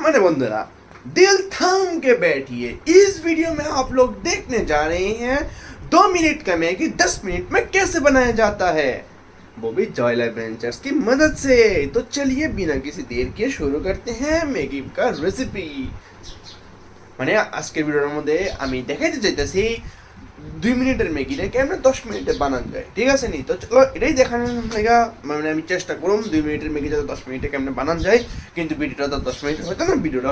अरे बंधुरा दिल थाम के बैठिए। इस वीडियो में आप लोग देखने जा रहे हैं 2 मिनट का मैगी 10 मिनट में कैसे बनाया जाता है, वो भी जॉयल एडवेंचर्स की मदद से। तो चलिए बिना किसी देर के शुरू करते हैं मैगी का रेसिपি। মানে আজকের ভিডিওর মধ্যে আমি দেখাইতে চাইতেছি 2 মিনিটের ম্যাগিটা কেমন 10 মিনিটে বানানো যায়, ঠিক আছে নি? তো চলো এটাই দেখানোর লাগা মানে আমি চেষ্টা করুম 2 মিনিটের ম্যাগি যাতে 10 মিনিটে কেমন বানানো যায়। কিন্তু ভিডিওটা তো 10 মিনিট হয়তো না, ভিডিওটা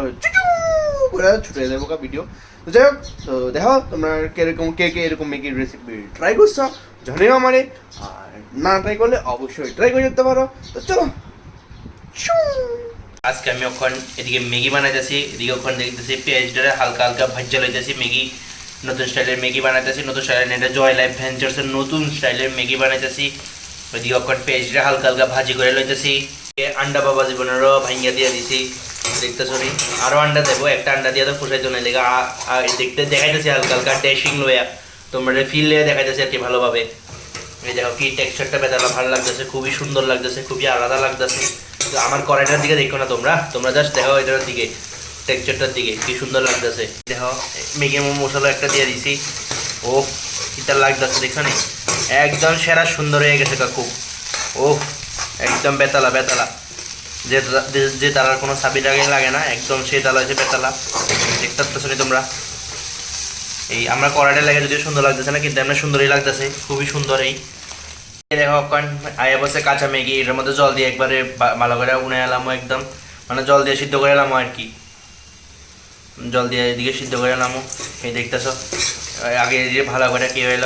পুরো ছুটে যাবো ভিডিও। তো যাই হোক, তো দেখো তোমরা কিরকম কে এরকম ম্যাগির রেসিপি ট্রাই করছো জানিও আমারে, আর না ট্রাই করলে অবশ্যই ট্রাই করে যেতে পারো। তো চলো, আজকে আমি ওখান এদিকে ম্যাগি বানাইতেছি, এদিকে ওখান দেখতেছি পেঁয়াজটা হালকা হালকা ভাজ্যা লইতেছি। ম্যাগি নতুন স্টাইলের ম্যাগি বানাইতেছি, নতুন স্টাইলের এটা জয়েল অ্যাডভেঞ্চার্সের নতুন স্টাইলের ম্যাগি বানাইতেছি। ওইদিকে ওখান পেঁয়াজটা হালকা হালকা ভাজি করে লইতেছি। আন্ডা বাবা জীবনেরও ভাঙ্গা দিয়ে দিছি, দেখতেছো নি? আরও আন্ডা দেবো, একটা আন্ডা দিয়ে তো ফুসাইতো না লেগে দেখতে দেখাইতেছি হালকা হালকা ড্যাশিং লইয়া, তোমরা ফিল লইয়া দেখাইতেছি আর কি ভালোভাবে। এই দেখো কি টেক্সচারটা বেদালা ভালো লাগতেছে, খুবই সুন্দর লাগতেছে, খুবই আলাদা লাগতেছে। তো আমার কড়াইটার দিকে দেখো না তোমরা জাস্ট দেখো এটার দিকে, টেক্সচারটার দিকে কি সুন্দর লাগতেছে। দেখো ম্যাগি মশলা একটা দিয়ে দিছি, ও এটা লাগতেছে দেখছো নি? একদম সেরা সুন্দর হয়ে গেছে কাকু। ও একদম বেতালা বেতালা, যে তালার কোনো চাবি লাগে না, একদম সেই তালা হয়েছে বেতালা। দেখতে পাচ্ছ তোমরা? এই আমরা কড়াইটা লাগে যদিও সুন্দর লাগতেছে না, কিন্তু এমনি সুন্দরই লাগতেছে, খুবই সুন্দর। এই দেখো আয়া বসে কাঁচা ম্যাগি, এটার মধ্যে জল দিয়ে একবারে ভালো করে উনে এলাম, একদম মানে জল দিয়ে সিদ্ধ করে এলাম আর কি। জল দিয়ে এদিকে সিদ্ধ করে এলাম, এই দেখতেছো আগে দিয়ে ভালো করে কি হইল।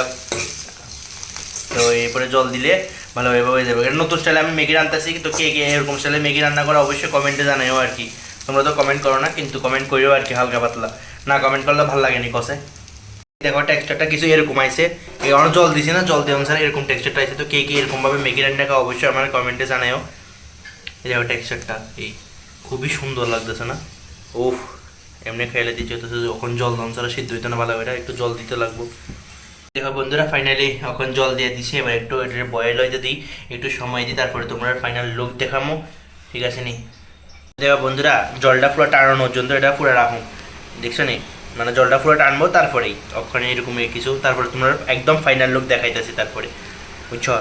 তো এরপরে জল দিলে ভালোভাবে হয়ে যাবে। এটা নতুন স্টাইলে আমি ম্যাগি রান্নাতেছি, তো কে এরকম স্টাইলে ম্যাগি রান্না করা অবশ্যই কমেন্টে জানাও আর কি। তোমরা তো কমেন্ট করো না, কিন্তু কমেন্ট করিও আর কি হালকা পাতলা, না কমেন্ট করলে ভালো লাগেনি কষে। দেখো টেক্সচারটা কিছু এরকম আইছে, এই অনেক জল দিছি না, জল দিয়ে অনুসারে এরকম টেক্সচারটা আইছে। তো কে এরকমভাবে ম্যাগি রান্না করা অবশ্যই আমার কমেন্টে জানাও। এই দেখো টেক্সচারটা এই খুবই সুন্দর লাগতেছে না? ওহ, এমনি খেলে দিচ্ছে তো যখন জল অনুসারে সিদ্ধ হইতো না ভালো করে, একটু জল দিতে লাগবো। দেখো বন্ধুরা ফাইনালি এখন জল দিয়ে দিছি, এবার একটু এটা বয়েল হইতে দিই, একটু সময় দিই, তারপরে তোমরা ফাইনাল লুক দেখামো, ঠিক আছে নি? দেখো বন্ধুরা জলটা পুরো টানানো পর্যন্ত এটা পুরো রাখুন, দেখছো নি? মানে জলটা পুরো টানবো, তারপরেই ওখানে এরকম কিছু, তারপরে তোমরা একদম ফাইনাল লুক দেখাইতেছি তারপরে, বুঝছো?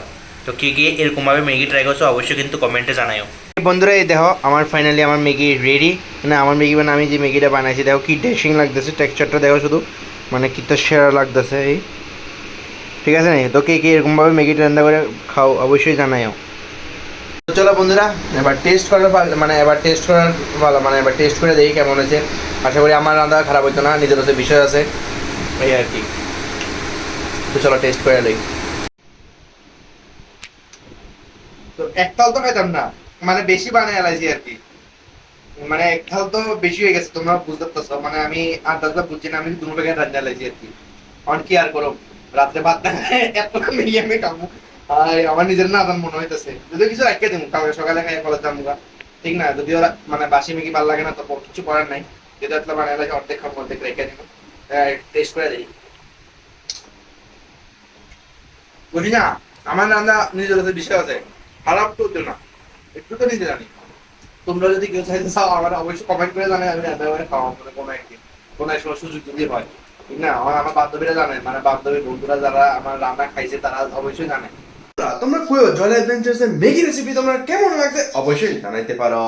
তো কে এরকমভাবে ম্যাগি ট্রাই করছো অবশ্যই কিন্তু কমেন্টে জানাও। বন্ধুরা এই দেখো আমার ফাইনালি আমার ম্যাগি রেডি। মানে আমার ম্যাগি মানে আমি যে ম্যাগিটা বানাইছি দেখো কি ড্যাশিং লাগতেছে, টেক্সচারটা দেখো শুধু, মানে কি তো সেরা লাগতেছে এই, ঠিক আছে নি? তো কে এরকমভাবে ম্যাগিটা রান্না করে খাও অবশ্যই জানাও। তো চলো বন্ধুরা এবার টেস্ট করার এবার টেস্ট করে দেখি কেমন হয়েছে। আশা করি আমার রান্না খারাপ হইতো না, নিজের হচ্ছে বিষয় আছে এই আর কি। তো চলো টেস্ট করে দেখি। তো এক থাল তো খাইতাম না, মানে বেশি বানায় এলাইছি আর কি, মানে এক থাল তো বেশি হয়ে গেছে, তোমরা বুঝতে পারছো? মানে আমি আন্দাজটা বুঝছি না, আমি 2 প্যাকেট রান্না এলাইছি আর কি। অন কি আর করো, রাত্রে ভাত না এত ম্যাগি আমি খাবো, আর আমার নিজের না আদান মনে হইতেছে যদি কিছু রাখতে দেবো, কালকে সকালে খাই কলেজ যাবো, ঠিক না? যদি ওরা মানে বাসি ম্যাগি ভালো লাগে না তো কিছু করার নাই, যেটা আসলে বানাইলে অর্ধেক খাবো অর্ধেক রেখে দেবো। টেস্ট করে দিই, বুঝি না? আমার রান্না নিজের হাতে বিষয় আছে, খারাপ তো হতো না, একটু তো নিজে জানি। তোমরা যদি কেউ চাইতে চাও আমার অবশ্যই কমেন্ট করে জানাই, আমি রান্না করে খাওয়া মানে কোনো একদিন কোনো এক সময় সুযোগ যদি হয়, ঠিক না? আমার বান্ধবীরা জানে, মানে বান্ধবী বন্ধুরা যারা আমার রান্না খাইছে তারা অবশ্যই জানে। তোমরা কইও জয়েল অ্যাডভেঞ্চার্স এর ম্যাগি রেসিপি তোমরা কেমন লাগছে অবশ্যই জানাইতে পারো।